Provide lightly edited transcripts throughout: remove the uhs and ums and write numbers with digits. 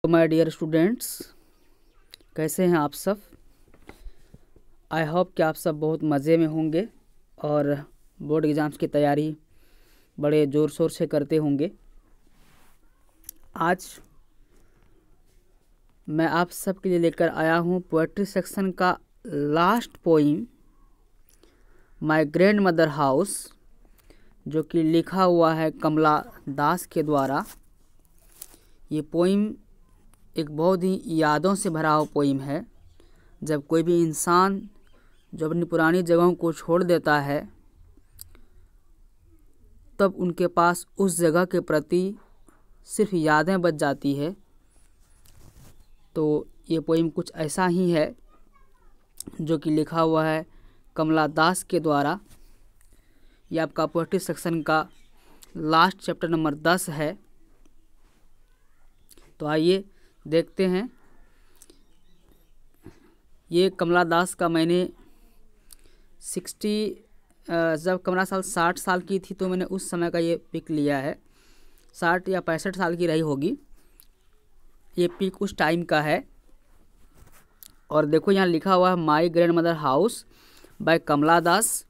तो my dear students, कैसे हैं आप सब। आई होप कि आप सब बहुत मज़े में होंगे और बोर्ड एग्ज़ाम्स की तैयारी बड़े ज़ोर शोर से करते होंगे। आज मैं आप सब के लिए लेकर आया हूँ पोएट्री सेक्शन का last poem my grand mother house, जो कि लिखा हुआ है कमला दास के द्वारा। ये पोइम एक बहुत ही यादों से भरा हुआ पोइम है। जब कोई भी इंसान जो अपनी पुरानी जगहों को छोड़ देता है, तब उनके पास उस जगह के प्रति सिर्फ यादें बच जाती है। तो ये पोइम कुछ ऐसा ही है जो कि लिखा हुआ है कमला दास के द्वारा। ये आपका पोएट्री सेक्शन का लास्ट चैप्टर नंबर 10 है। तो आइए देखते हैं। ये कमला दास का मैंने जब कमला 60 साल की थी तो मैंने उस समय का ये पिक लिया है। 60 या 65 साल की रही होगी। ये पिक उस टाइम का है। और देखो यहाँ लिखा हुआ है my grandmother house by Kamala Das.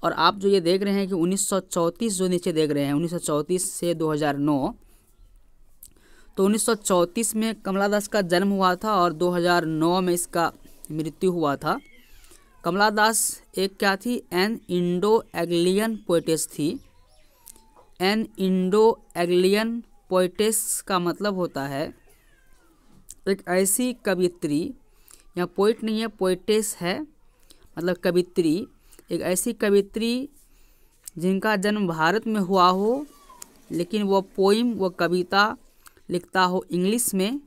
और आप जो ये देख रहे हैं कि 1934 जो नीचे देख रहे हैं, 1934 से 2009, तो 1934 में कमला दास का जन्म हुआ था और 2009 में इसका मृत्यु हुआ था। कमला दास एक क्या थी? एन इंडो एग्लियन पोइटेस थी। एन इंडो एग्लियन पोइटेस का मतलब होता है एक ऐसी कवित्री, यहाँ पोइट नहीं है, पोइटेस है, मतलब कवित्री। एक ऐसी कवित्री जिनका जन्म भारत में हुआ हो, लेकिन वो पोइम, वो कविता लिखता हो इंग्लिश में,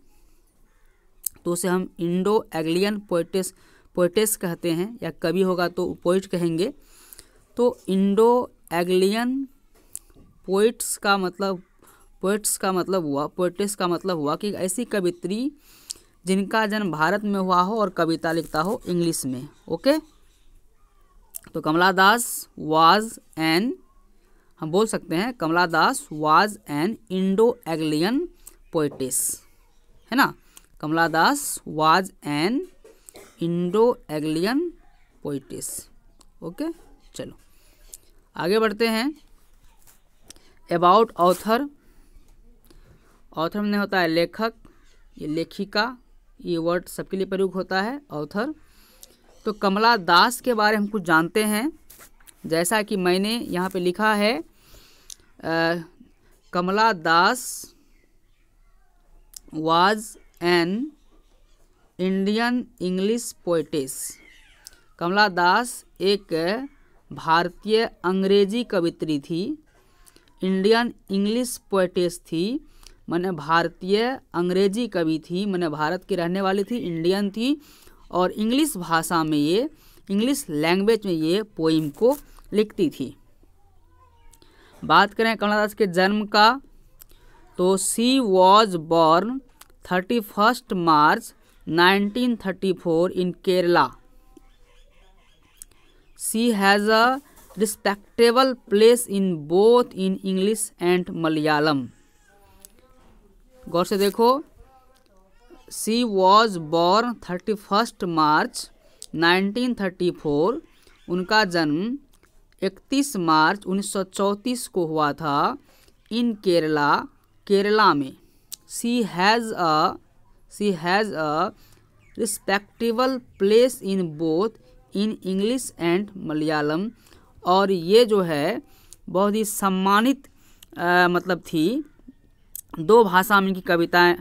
तो उसे हम इंडो एग्लियन पोइटेस कहते हैं। या कवि होगा तो पोइट कहेंगे। तो इंडो एग्लियन पोइटेस का मतलब हुआ कि ऐसी कवित्री जिनका जन्म भारत में हुआ हो और कविता लिखता हो इंग्लिश में। ओके, तो कमला दास वाज एन, हम बोल सकते हैं Kamala Das was an Indo Anglian poetess, है ना। Kamala Das was an Indo Anglian poetess. Okay, चलो आगे बढ़ते हैं। अबाउट ऑथर, ऑथर में होता है लेखक, ये लेखिका, ये वर्ड सबके लिए प्रयोग होता है ऑथर। तो कमला दास के बारे में हम कुछ जानते हैं। जैसा कि मैंने यहाँ पे लिखा है, Kamala Das was an Indian English poetess. Kamala Das एक भारतीय अंग्रेजी कवित्री थी। इंडियन इंग्लिश पोइटेस थी, माने भारतीय अंग्रेजी कवि थी, माने भारत की रहने वाली थी, इंडियन थी, और इंग्लिश भाषा में ये, इंग्लिश लैंग्वेज में ये पोइम को लिखती थी। बात करें कमला दास के जन्म का, तो she was born 31 March 1934 in Kerala. She has a respectable place in both in English and Malayalam. गौर से देखो, She was born 31 मार्च 1934, उनका जन्म 31 मार्च 1934 को हुआ था इन केरला, केरला में। She has a respectable place in both in English and Malayalam। और ये जो है बहुत ही सम्मानित मतलब थी। दो भाषा में इनकी कविताएं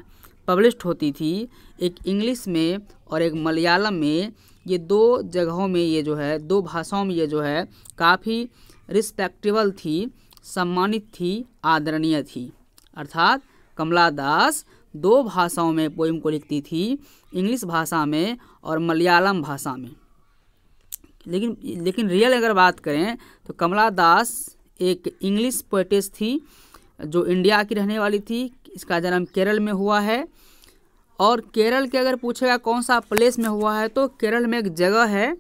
पब्लिश्ड होती थी, एक इंग्लिश में और एक मलयालम में। ये दो जगहों में, ये जो है दो भाषाओं में ये जो है काफ़ी रिस्पेक्टेबल थी, सम्मानित थी, आदरणीय थी। अर्थात कमला दास दो भाषाओं में पोइम को लिखती थी, इंग्लिश भाषा में और मलयालम भाषा में। लेकिन रियल अगर बात करें तो कमला दास एक इंग्लिश पोइटेस थी जो इंडिया की रहने वाली थी। इसका जन्म केरल में हुआ है। और केरल के अगर पूछेगा कौन सा प्लेस में हुआ है, तो केरल में एक जगह है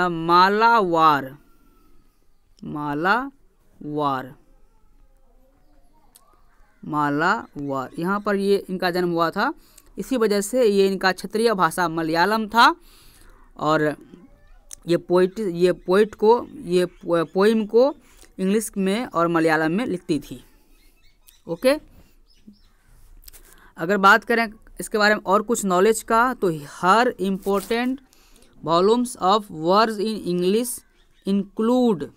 मालावार। मालावार, यहाँ पर ये इनका जन्म हुआ था। इसी वजह से ये इनका क्षेत्रीय भाषा मलयालम था और ये पोइम को इंग्लिश में और मलयालम में लिखती थी। ओके, अगर बात करें इसके बारे में और कुछ नॉलेज का, तो हर important volumes of words in English include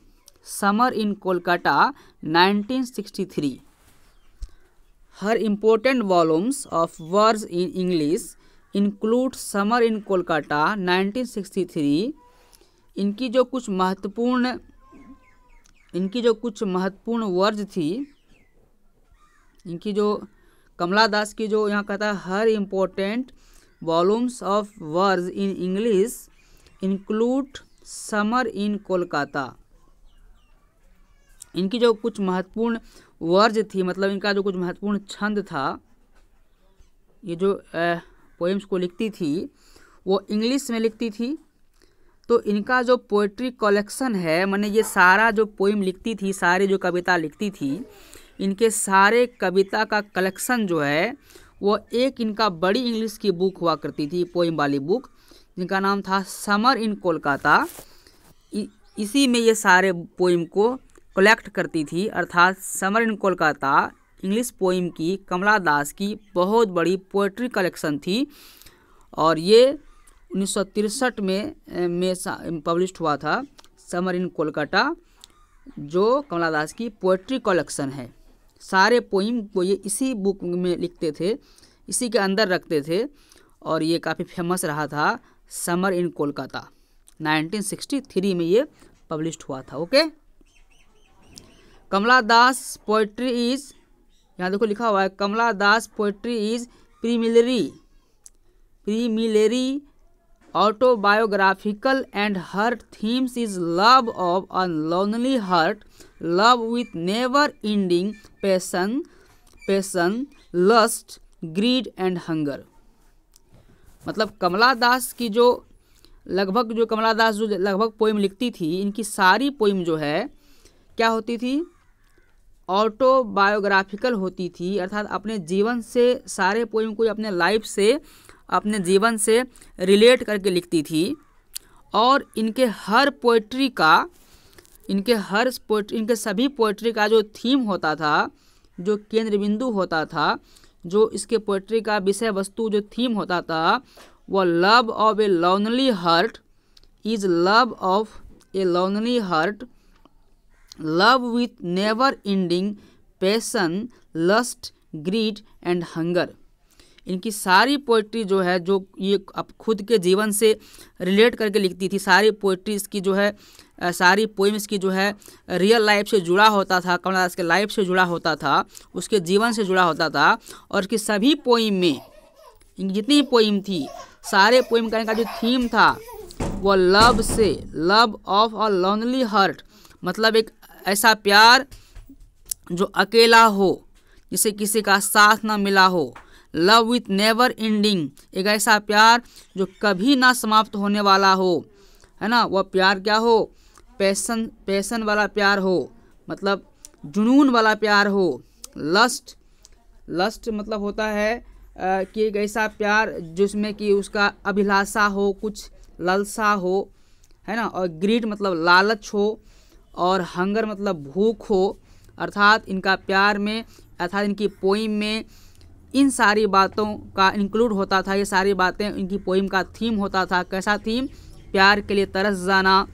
summer in Kolkata 1963। Her important volumes of words in English include summer in Kolkata 1963। इनकी जो कुछ महत्वपूर्ण वर्ड्स थी, इनकी जो कमला दास की जो यहाँ कहता है her important volumes of words in English include summer in Kolkata. इनकी जो कुछ महत्वपूर्ण वर्ड्स थी, मतलब इनका जो कुछ महत्वपूर्ण छंद था, ये जो पोएम्स को लिखती थी वो इंग्लिश में लिखती थी। तो इनका जो पोइट्री कलेक्शन है, माने ये सारा जो पोएम लिखती थी, सारी जो कविता लिखती थी, इनके सारे कविता का कलेक्शन जो है वो एक इनका बड़ी इंग्लिश की बुक हुआ करती थी, पोएम वाली बुक, जिनका नाम था समर इन कोलकाता। इसी में ये सारे पोएम को कलेक्ट करती थी, अर्थात summer in Kolkata English poem की कमला दास की बहुत बड़ी पोएट्री कलेक्शन थी और ये 1963 में पब्लिश हुआ था। समर इन कोलकाता जो कमला दास की पोएट्री कलेक्शन है, सारे पोएम को ये इसी बुक में लिखते थे, इसी के अंदर रखते थे और ये काफ़ी फेमस रहा था। समर इन कोलकाता 1963 में ये पब्लिश हुआ था। Okay, Kamala Das poetry is, यहाँ देखो लिखा हुआ है, Kamala Das poetry is primarily autobiographical and her themes is love of a lonely heart, love with never ending passion, lust, greed and hunger। मतलब कमला दास की जो कमला दास जो लगभग पोएम लिखती थी, इनकी सारी पोएम जो है क्या होती थी, ऑटोबायोग्राफिकल होती थी, अर्थात अपने जीवन से सारे पोएम को अपने लाइफ से, अपने जीवन से रिलेट करके लिखती थी। और इनके सभी पोएट्री का जो थीम होता था, जो केंद्र बिंदु होता था, जो इसके पोएट्री का विषय वस्तु जो थीम होता था, वो love of a lonely heart is love of a lonely heart, love with never ending passion, lust, greed and hunger. इनकी सारी पोइट्री जो है, जो ये अब खुद के जीवन से रिलेट करके लिखती थी, सारी पोइट्रीज की जो है, सारी पोएम्स की जो है रियल लाइफ से जुड़ा होता था, कमला दास के लाइफ से जुड़ा होता था, उसके जीवन से जुड़ा होता था। और इसकी सभी पोएम में, इनकी जितनी पोएम थी, सारे पोएम का जो थीम था वो लव से, love of a lonely heart, मतलब एक ऐसा प्यार जो अकेला हो, जिसे किसी का साथ ना मिला हो, लव विथ नेवर एंडिंग, एक ऐसा प्यार जो कभी ना समाप्त होने वाला हो, है ना। वह प्यार क्या हो, पैसन वाला प्यार हो, मतलब जुनून वाला प्यार हो। लस्ट मतलब होता है कि एक ऐसा प्यार जिसमें कि उसका अभिलाषा हो, कुछ लालसा हो, है ना। और ग्रीड मतलब लालच हो, और हंगर मतलब भूख हो। अर्थात इनका प्यार में, अर्थात इनकी पोइम में इन सारी बातों का इंक्लूड होता था। ये सारी बातें इनकी पोइम का थीम होता था। कैसा थीम, प्यार के लिए तरस जाना,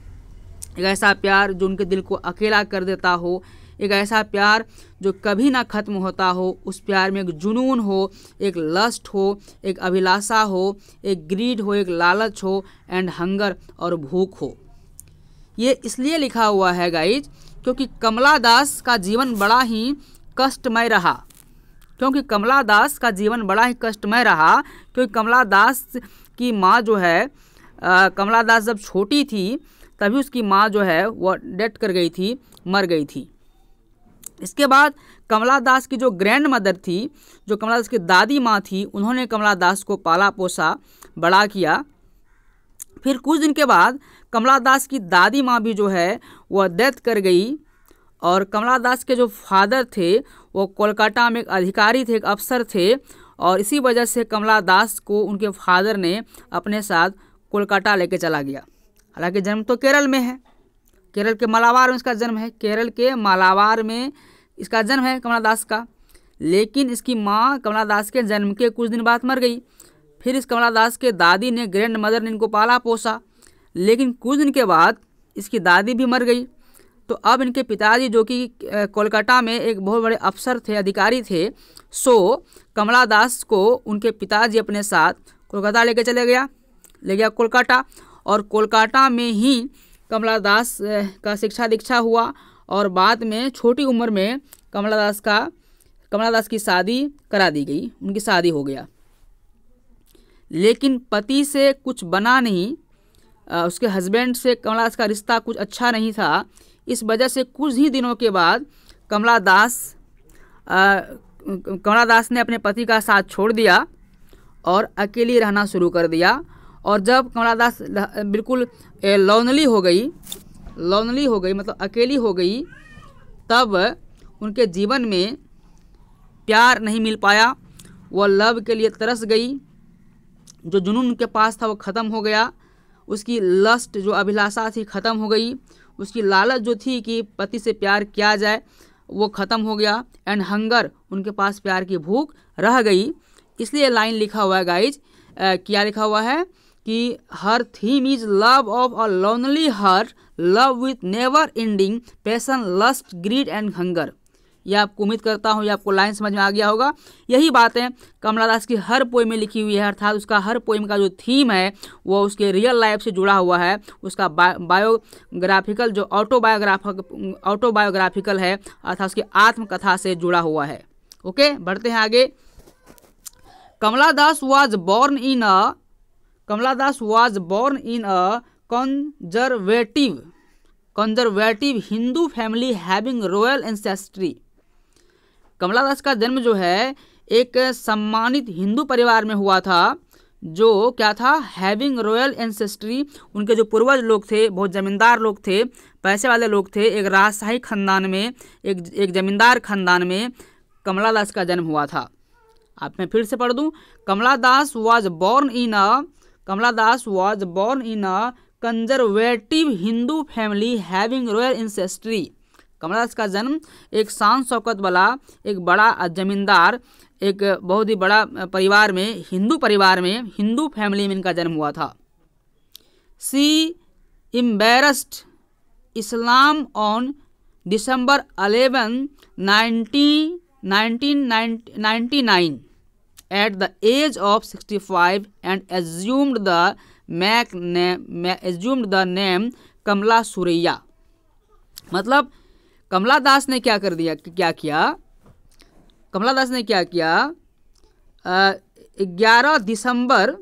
एक ऐसा प्यार जो उनके दिल को अकेला कर देता हो, एक ऐसा प्यार जो कभी ना ख़त्म होता हो। उस प्यार में एक जुनून हो, एक लस्ट हो, एक अभिलाषा हो, एक ग्रीड हो, एक लालच हो, एंड हंगर और भूख हो। ये इसलिए लिखा हुआ है गाइज क्योंकि कमला दास का जीवन बड़ा ही कष्टमय रहा। क्योंकि कमला दास की माँ जो है, कमला दास जब छोटी थी तभी उसकी माँ जो है वो डेथ कर गई थी, मर गई थी। इसके बाद कमला दास की जो ग्रैंड मदर थी, जो कमला दास की दादी माँ थी, उन्होंने कमला दास को पाला पोसा, बड़ा किया। फिर कुछ दिन के बाद कमला दास की दादी माँ भी जो है वह डेथ कर गई, और कमला दास के जो फादर थे वो कोलकाता में एक अधिकारी थे, एक अफसर थे, और इसी वजह से कमला दास को उनके फादर ने अपने साथ कोलकाता लेके चला गया। हालांकि जन्म तो केरल में है, केरल के मालाबार में इसका जन्म है, केरल के मालाबार में इसका जन्म है कमला दास का। लेकिन इसकी माँ कमला दास के जन्म के कुछ दिन बाद मर गई। फिर इस कमला दास के दादी ने, ग्रैंड मदर ने इनको पाला पोसा। लेकिन कुछ दिन के बाद इसकी दादी भी मर गई। तो अब इनके पिताजी, जो कि कोलकाता में एक बहुत बड़े अफसर थे, अधिकारी थे, सो कमला दास को उनके पिताजी अपने साथ कोलकाता लेके चले गया कोलकाता। और कोलकाता में ही कमला दास का शिक्षा दीक्षा हुआ, और बाद में छोटी उम्र में कमला दास की शादी करा दी गई, उनकी शादी हो गया। लेकिन पति से कुछ बना नहीं, उसके हस्बैंड से कमला दास का रिश्ता कुछ अच्छा नहीं था। इस वजह से कुछ ही दिनों के बाद कमला दास ने अपने पति का साथ छोड़ दिया और अकेली रहना शुरू कर दिया। और जब कमला दास बिल्कुल लोनली हो गई मतलब अकेली हो गई, तब उनके जीवन में प्यार नहीं मिल पाया। वो लव के लिए तरस गई, जो जुनून उनके पास था वो ख़त्म हो गया। उसकी लस्ट, जो अभिलाषा थी, ख़त्म हो गई। उसकी लालच जो थी कि पति से प्यार किया जाए, वो ख़त्म हो गया। एंड हंगर, उनके पास प्यार की भूख रह गई। इसलिए लाइन लिखा हुआ है गाइज, क्या लिखा हुआ है कि her theme is love of a lonely heart, love with never ending passion, lust, greed and hunger. यह आपको, उम्मीद करता हूँ ये आपको लाइन समझ में आ गया होगा। यही बातें कमला दास की हर पोएम में लिखी हुई है, अर्थात उसका हर पोएम का जो थीम है वो उसके रियल लाइफ से जुड़ा हुआ है। उसका बायोग्राफिकल, जो ऑटोबायोग्राफिकल है, अर्थात उसकी आत्मकथा से जुड़ा हुआ है। ओके, बढ़ते हैं आगे। Kamala Das was born in a conservative Hindu family having royal ancestry. Kamala Das का जन्म जो है एक सम्मानित हिंदू परिवार में हुआ था, जो क्या था, हैविंग रॉयल एंसेस्ट्री। उनके जो पूर्वज लोग थे बहुत जमींदार लोग थे, पैसे वाले लोग थे। एक राजशाही खानदान में, एक जमींदार खानदान में कमला दास का जन्म हुआ था। आप मैं फिर से पढ़ दूं, Kamala Das was born in a conservative Hindu family having royal ancestry. Kamala Das का जन्म एक शान शौकत वाला, एक बड़ा जमींदार, एक बहुत ही बड़ा परिवार में, हिंदू परिवार में, हिंदू फैमिली में इनका जन्म हुआ था। सी embarrassed Islam on December 11, 1999 at the age of 65 and assumed the name कमला सुरैया। मतलब कमला दास ने क्या किया, कमला दास ने क्या किया, 11 दिसंबर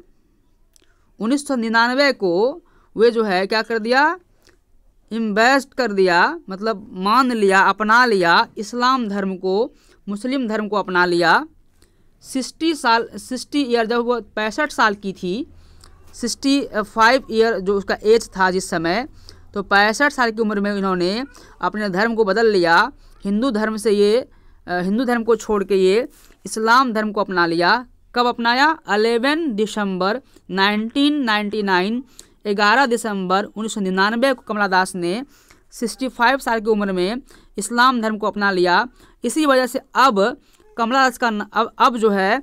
1999 को वे जो है क्या कर दिया, इन्वेस्ट कर दिया, मतलब मान लिया, अपना लिया इस्लाम धर्म को, मुस्लिम धर्म को अपना लिया। 60 ईयर, जब वो 65 साल की थी, 65 ईयर जो उसका एज था जिस समय, तो 65 साल की उम्र में इन्होंने अपने धर्म को बदल लिया। हिंदू धर्म को छोड़ के ये इस्लाम धर्म को अपना लिया। कब अपनाया? 11 दिसंबर 1999, 11 दिसंबर 1999 को कमला दास ने 65 साल की उम्र में इस्लाम धर्म को अपना लिया। इसी वजह से अब कमला दास का अब जो है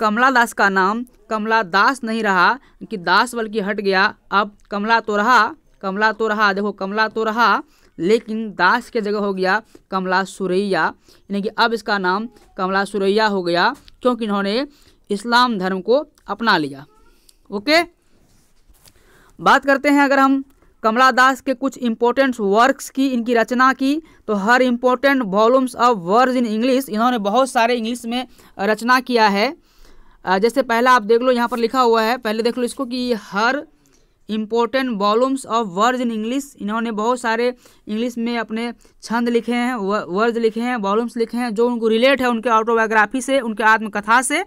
कमला दास का नाम कमला दास नहीं रहा कि दास बल्कि हट गया। अब कमला तो रहा, देखो कमला तो रहा, लेकिन दास के जगह हो गया कमला सुरैया, यानी कि अब इसका नाम कमला सुरैया हो गया क्योंकि इन्होंने इस्लाम धर्म को अपना लिया। ओके, बात करते हैं अगर हम कमला दास के कुछ इम्पोर्टेंट वर्क्स की, इनकी रचना की, तो हर important volumes of words in English, इन्होंने बहुत सारे इंग्लिश में रचना किया है। जैसे पहला आप देख लो, यहाँ पर लिखा हुआ है, पहले देख लो इसको कि हर important volumes of words in English, इन्होंने बहुत सारे इंग्लिश में अपने छंद लिखे हैं, वर्ड्स लिखे हैं, वॉल्यूम्स लिखे हैं जो उनको रिलेट है उनके ऑटोबायोग्राफी से, उनके आत्मकथा से।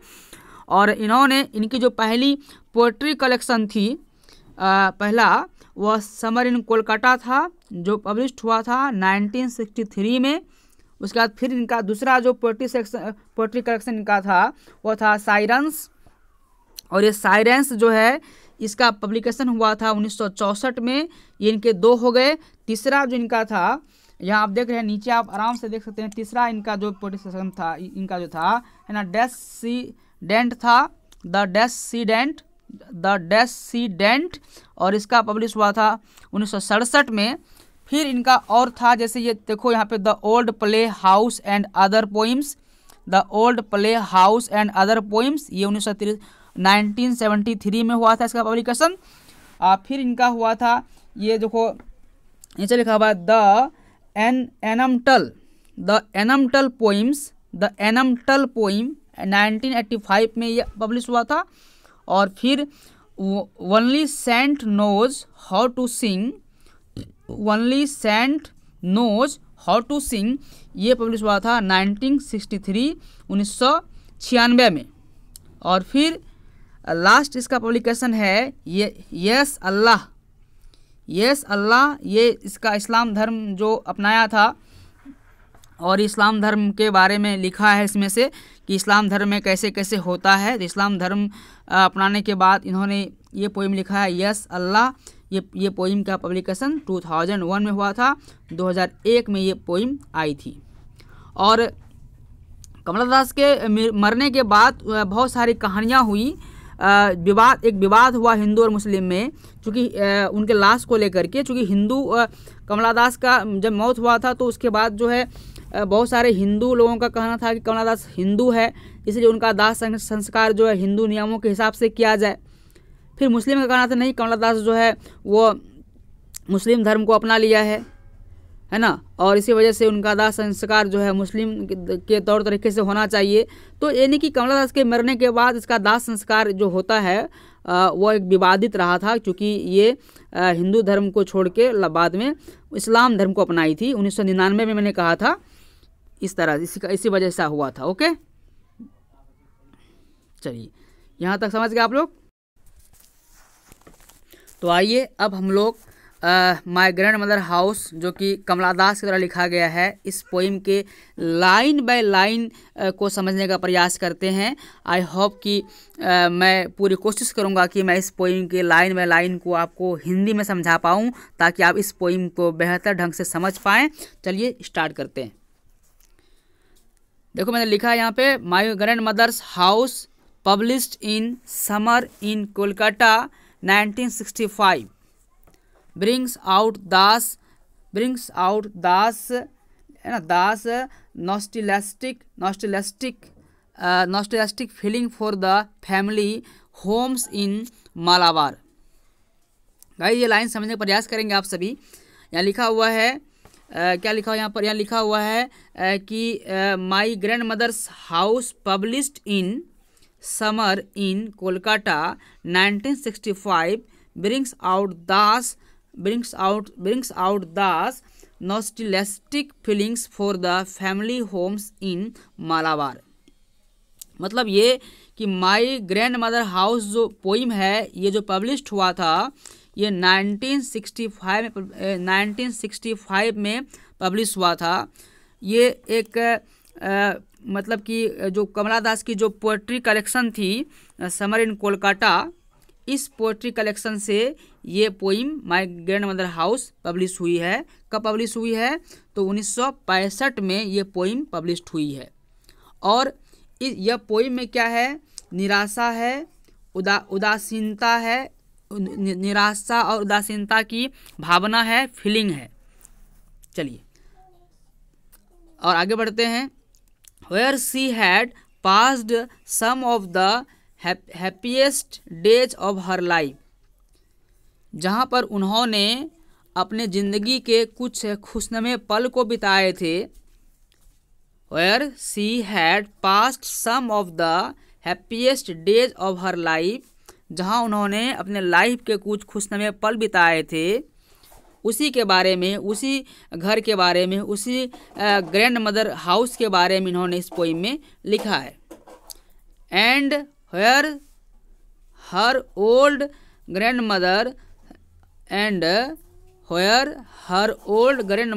और इन्होंने इनकी जो पहली पोएट्री कलेक्शन थी, पहला वह समर इन कोलकाता था जो पब्लिश्ड हुआ था 1963 में। उसके बाद फिर इनका दूसरा जो पोएट्री कलेक्शन इनका था वो था साइरेंस, और ये साइरेंस जो है इसका पब्लिकेशन हुआ था 1964 में। ये इनके 2 हो गए। तीसरा जो इनका था, यहाँ आप देख रहे हैं नीचे, आप आराम से देख सकते हैं, तीसरा इनका जो पोएट्री कलेक्शन था इनका जो था है ना, डेस्सीडेंट था, द डेस्सीडेंट, और इसका पब्लिश हुआ था 1967 में। फिर इनका और था, जैसे ये देखो यहाँ पे, the old play house and other poems, the old play house and other poems, ये 1973 में हुआ था इसका पब्लिकेशन। फिर इनका हुआ था, ये देखो नीचे लिखा हुआ है the Anamalai poems, the Anamalai poem 1985 में ये पब्लिश हुआ था। और फिर only saint knows how to sing, only saint knows how to sing, ये पब्लिश हुआ था 1996 में। और फिर लास्ट इसका पब्लिकेशन है ये यस अल्लाह, ये इसका इस्लाम धर्म जो अपनाया था, और इस्लाम धर्म के बारे में लिखा है इसमें से कि इस्लाम धर्म में कैसे कैसे होता है। तो इस्लाम धर्म अपनाने के बाद इन्होंने ये पोइम लिखा है यस अल्लाह। ये पोइम का पब्लिकेशन 2001 में हुआ था, 2001 में ये पोइम आई थी। और कमला दास के मरने के बाद बहुत सारी कहानियाँ हुई, एक विवाद हुआ हिंदू और मुस्लिम में, चूँकि उनके लाश को लेकर के, चूँकि हिंदू कमला दास का जब मौत हुआ था तो उसके बाद जो है बहुत सारे हिंदू लोगों का कहना था कि कमला दास हिंदू है, इसलिए उनका दाह संस्कार जो है हिंदू नियमों के हिसाब से किया जाए। फिर मुस्लिम का कहना था नहीं, कमला दास जो है वो मुस्लिम धर्म को अपना लिया है ना, और इसी वजह से उनका दाह संस्कार जो है मुस्लिम के तौर तरीके से होना चाहिए। तो यानी कि कमला दास के मरने के बाद इसका दाह संस्कार जो होता है वो एक विवादित रहा था, क्योंकि ये हिंदू धर्म को छोड़ के बाद में इस्लाम धर्म को अपनाई थी 1999 में, मैंने कहा था इस तरह, इसी वजह से हुआ था। ओके, चलिए यहाँ तक समझ गए आप लोग। तो आइए अब हम लोग माय ग्रैंड मदर हाउस, जो कि कमला दास के द्वारा लिखा गया है, इस पोइम के लाइन बाय लाइन को समझने का प्रयास करते हैं। आई होप कि मैं पूरी कोशिश करूंगा कि मैं इस पोइम के लाइन बाय लाइन को आपको हिंदी में समझा पाऊं, ताकि आप इस पोइम को बेहतर ढंग से समझ पाएँ। चलिए स्टार्ट करते हैं। देखो मैंने लिखा है यहाँ पे, my grand mother's house published in summer in Kolkata 1965 brings out Das nostalgic feeling for the family homes in Malabar। Guys ये लाइन समझने का प्रयास करेंगे आप सभी। यहाँ लिखा हुआ है क्या लिखा हुआ यहाँ पर, यहाँ लिखा हुआ है कि my grand mother's house published in summer in Kolkata 1965 brings out Das nostalgic feelings for the family homes in Malabar। मतलब ये कि माई ग्रैंड मदर हाउस जो पोइम है, ये जो पब्लिश्ड हुआ था, ये 1965 में पब्लिश हुआ था। ये एक मतलब कि जो कमला दास की जो पोएट्री कलेक्शन थी समर इन कोलकाता, इस पोएट्री कलेक्शन से ये poem my grand mother house publish हुई है। कब पब्लिश हुई है? तो 1965 में ये पोइम पब्लिश्ड हुई है। और यह पोइम में क्या है? निराशा है, उदासीनता है, निराशा और उदासीनता की भावना है, फीलिंग है। चलिए और आगे बढ़ते हैं। Where she had passed some of the happiest days of her life, जहाँ पर उन्होंने अपने ज़िंदगी के कुछ खुशनुमे पल को बिताए थे। Where she had passed some of the happiest days of her life, जहाँ उन्होंने अपने लाइफ के कुछ खुशनुमे पल बिताए थे, उसी के बारे में, उसी घर के बारे में, उसी ग्रैंड मदर हाउस के बारे में इन्होंने इस पोइम में लिखा है। And where her old grand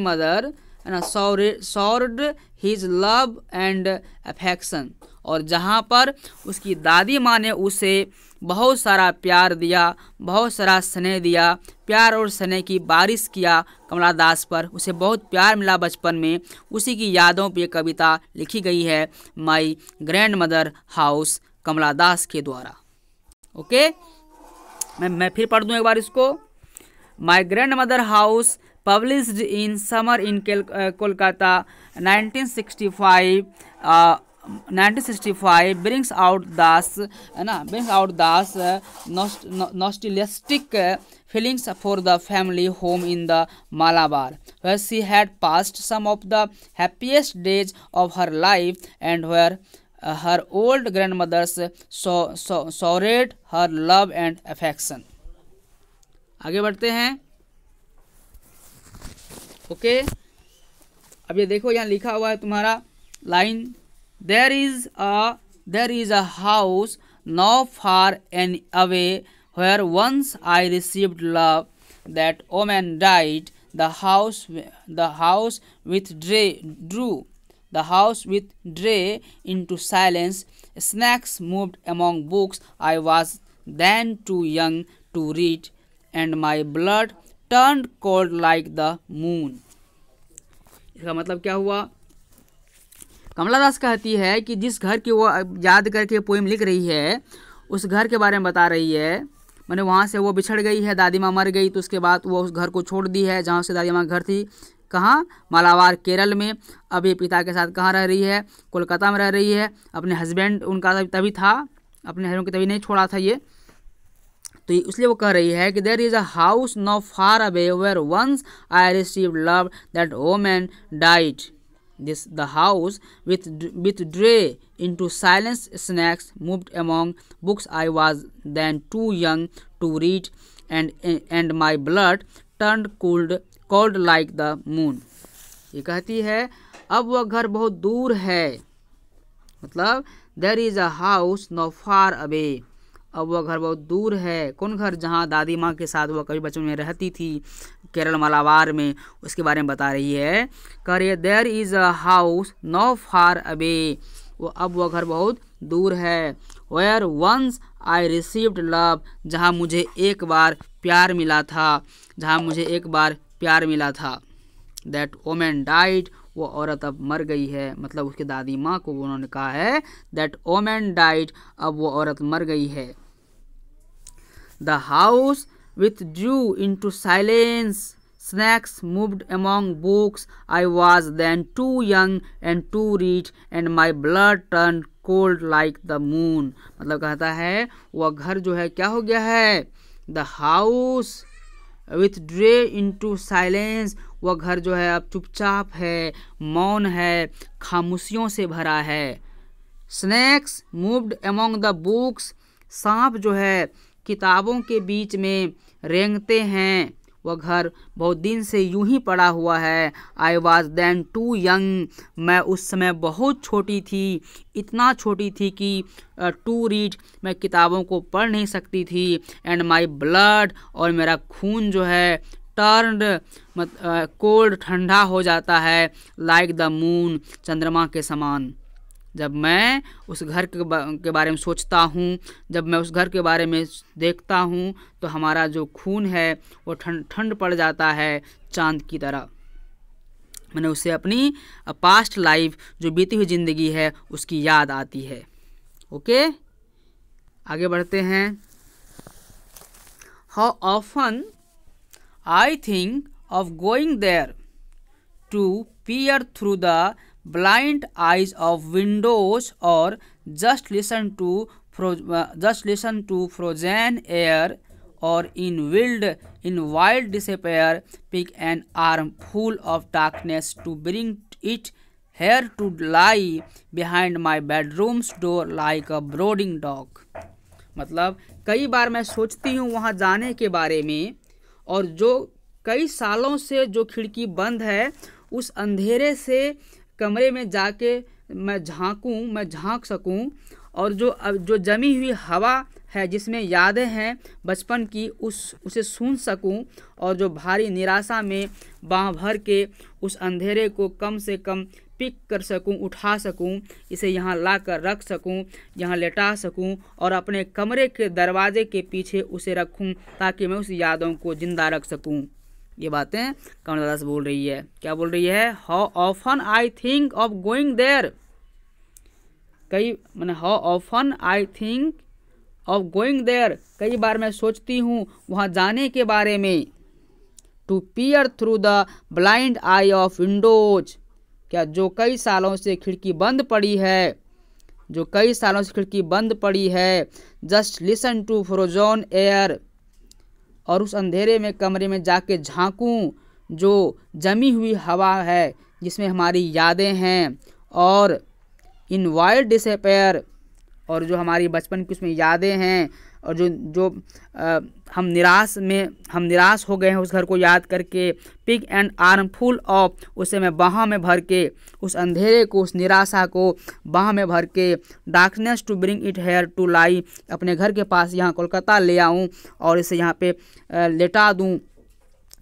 mother है ना, showered his love and affection, और जहाँ पर उसकी दादी माँ ने उसे बहुत सारा प्यार दिया, बहुत सारा स्नेह दिया, प्यार और स्नेह की बारिश किया कमला दास पर, उसे बहुत प्यार मिला बचपन में, उसी की यादों पे कविता लिखी गई है माई ग्रैंड मदर हाउस कमला दास के द्वारा। ओके, मैं फिर पढ़ दूँ एक बार इसको। माई grandmother house published in summer in Kolkata 1965 brings out das nostalgic feelings for the family home in the Malabar, where she had passed some of the happiest days of her life and where her old grandmothers showered her love and affection. आगे बढ़ते हैं। Okay, अब ये देखो यहाँ लिखा हुआ है तुम्हारा line, there is a house not far and away where once I received love. That woman died. The house withdrew into silence. Snacks moved among books I was then too young to read, and my blood turned cold like the moon. इसका मतलब क्या हुआ? कमला दास कहती है कि जिस घर की वो याद करके पोएम लिख रही है, उस घर के बारे में बता रही है। मैंने वहाँ से वो बिछड़ गई है, दादी माँ मर गई, तो उसके बाद वो उस घर को छोड़ दी है जहाँ से दादी माँ घर थी। कहाँ? मालाबार केरल में। अब ये पिता के साथ कहाँ रह रही है? कोलकाता में रह रही है। अपने हस्बैंड उनका तभी था, अपने हस्बैंड को तभी नहीं छोड़ा था ये, तो इसलिए वो कह रही है कि there is a house not far away where once I received love, that woman died. The house withdrew into silence. Snacks moved among books I was then too young to read, and my blood turned cold like the moon. ये कहती है अब वह घर बहुत दूर है, मतलब there is a house not far away. अब वह घर बहुत दूर है। कौन घर? जहाँ दादी माँ के साथ वह कभी बचपन में रहती थी, केरल मालाबार में, उसके बारे में बता रही है। कह रही है there is a house no far away, वो अब वह घर बहुत दूर है। Where once I received love, जहाँ मुझे एक बार प्यार मिला था, जहाँ मुझे एक बार प्यार मिला था। दैट वोमेन डाइड, वो औरत अब मर गई है, मतलब उसकी दादी माँ को उन्होंने कहा है दैट वोमेन डाइड, अब वो औरत मर गई है। The house withdrew into silence. Snacks moved among books I was then too young and to read, and my blood turned cold like the moon. मतलब कहता है वह घर जो है क्या हो गया है? The house withdrew into silence, वह घर जो है अब चुपचाप है, मौन है, खामोशियों से भरा है। Snakes moved among the books, सांप जो है किताबों के बीच में रेंगते हैं। वह घर बहुत दिन से यूं ही पड़ा हुआ है। I was then too young, मैं उस समय बहुत छोटी थी, इतना छोटी थी कि टू रीड, मैं किताबों को पढ़ नहीं सकती थी। एंड माई ब्लड, और मेरा खून जो है टर्न्ड कोल्ड, ठंडा हो जाता है, लाइक द मून, चंद्रमा के समान। जब मैं उस घर के बारे में सोचता हूँ, जब मैं उस घर के बारे में देखता हूँ, तो हमारा जो खून है वो ठंड पड़ जाता है चांद की तरह। मैंने उससे अपनी पास्ट लाइफ, जो बीती हुई ज़िंदगी है, उसकी याद आती है। ओके, आगे बढ़ते हैं। How often I think of going there to peer through the blind eyes of windows, or just listen to frozen air, or in wild despair pick an armful of darkness to bring it here to lie behind my bedroom's door like a brooding dog. मतलब कई बार मैं सोचती हूँ वहाँ जाने के बारे में, और जो कई सालों से जो खिड़की बंद है, उस अंधेरे से कमरे में जाके मैं झांक सकूं, और जो जमी हुई हवा है जिसमें यादें हैं बचपन की उसे सुन सकूं और जो भारी निराशा में बाँह भर के उस अंधेरे को कम से कम पिक कर सकूं, उठा सकूं, इसे यहाँ ला कर रख सकूं, यहाँ लेटा सकूं और अपने कमरे के दरवाजे के पीछे उसे रखूं ताकि मैं उस यादों को जिंदा रख सकूं। ये बातें कमला दास बोल रही है। क्या बोल रही है? How often I think of going there, how often I think of going there, कई बार मैं सोचती हूँ वहाँ जाने के बारे में। To peer through the blind eye of windows, क्या जो कई सालों से खिड़की बंद पड़ी है, जो कई सालों से खिड़की बंद पड़ी है। Just listen to frozen air, और उस अंधेरे में कमरे में जाके झांकूं जो जमी हुई हवा है जिसमें हमारी यादें हैं। और इन वाइल्ड डिसअपेयर, और जो हमारी बचपन की उसमें यादें हैं और जो हम निराश हो गए हैं उस घर को याद करके। Pig and arm full of, उसे मैं बाहों में भर के, उस अंधेरे को, उस निराशा को बाहों में भर के। Darkness to bring it here to lie, अपने घर के पास यहाँ कोलकाता ले आऊँ और इसे यहाँ पे लेटा दूँ।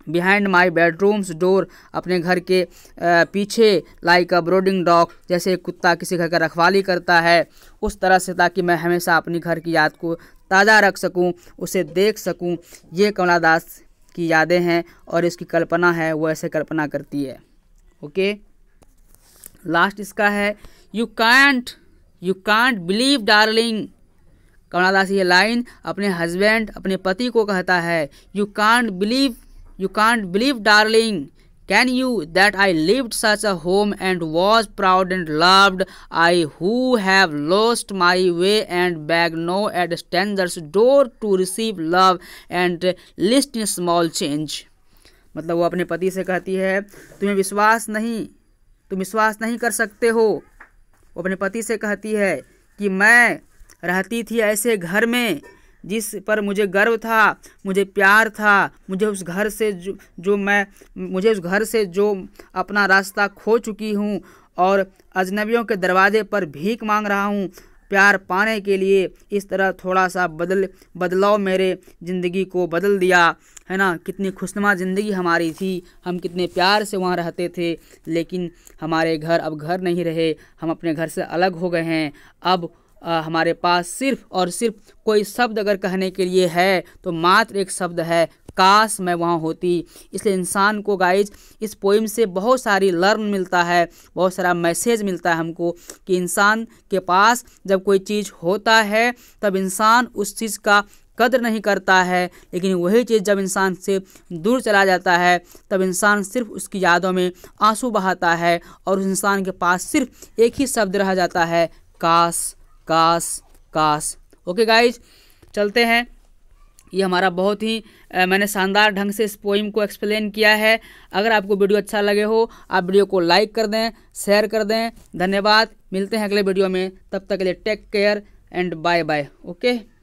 बिहाइंड माई बेडरूम्स डोर, अपने घर के पीछे। लाइक अ ब्रोडिंग डॉग, जैसे कुत्ता किसी घर का रखवाली करता है उस तरह से, ताकि मैं हमेशा अपनी घर की याद को ताज़ा रख सकूं, उसे देख सकूं। ये कमला दास की यादें हैं और इसकी कल्पना है, वो ऐसे कल्पना करती है। ओके, लास्ट इसका है यू कांट बिलीव डार्लिंग। कमला दास ये लाइन अपने हस्बैंड, अपने पति को कहता है। You can't believe darling, can you that I lived such a home and was proud and loved, I who have lost my way and beg no at stranger's door to receive love and least in small change। मतलब वो अपने पति से कहती है तुम विश्वास नहीं कर सकते हो। वो अपने पति से कहती है कि मैं रहती थी ऐसे घर में जिस पर मुझे गर्व था, मुझे प्यार था, मुझे उस घर से जो अपना रास्ता खो चुकी हूँ और अजनबियों के दरवाजे पर भीख मांग रहा हूँ प्यार पाने के लिए। इस तरह थोड़ा सा बदलाव मेरे ज़िंदगी को बदल दिया है ना। कितनी खुशनुमा ज़िंदगी हमारी थी, हम कितने प्यार से वहाँ रहते थे, लेकिन हमारे घर अब घर नहीं रहे, हम अपने घर से अलग हो गए हैं। अब हमारे पास सिर्फ और सिर्फ कोई शब्द अगर कहने के लिए है तो मात्र एक शब्द है, काश मैं वहाँ होती। इसलिए इंसान को गाइज इस पोइम से बहुत सारी लर्न मिलता है, बहुत सारा मैसेज मिलता है हमको कि इंसान के पास जब कोई चीज़ होता है तब इंसान उस चीज़ का कदर नहीं करता है, लेकिन वही चीज़ जब इंसान से दूर चला जाता है तब इंसान सिर्फ उसकी यादों में आंसू बहाता है और उस इंसान के पास सिर्फ एक ही शब्द रह जाता है, काश काश काश। ओके गाइज, चलते हैं। ये हमारा बहुत ही मैंने शानदार ढंग से इस पोइम को एक्सप्लेन किया है। अगर आपको वीडियो अच्छा लगे हो आप वीडियो को लाइक कर दें, शेयर कर दें। धन्यवाद, मिलते हैं अगले वीडियो में, तब तक के लिए take care and bye bye. Okay.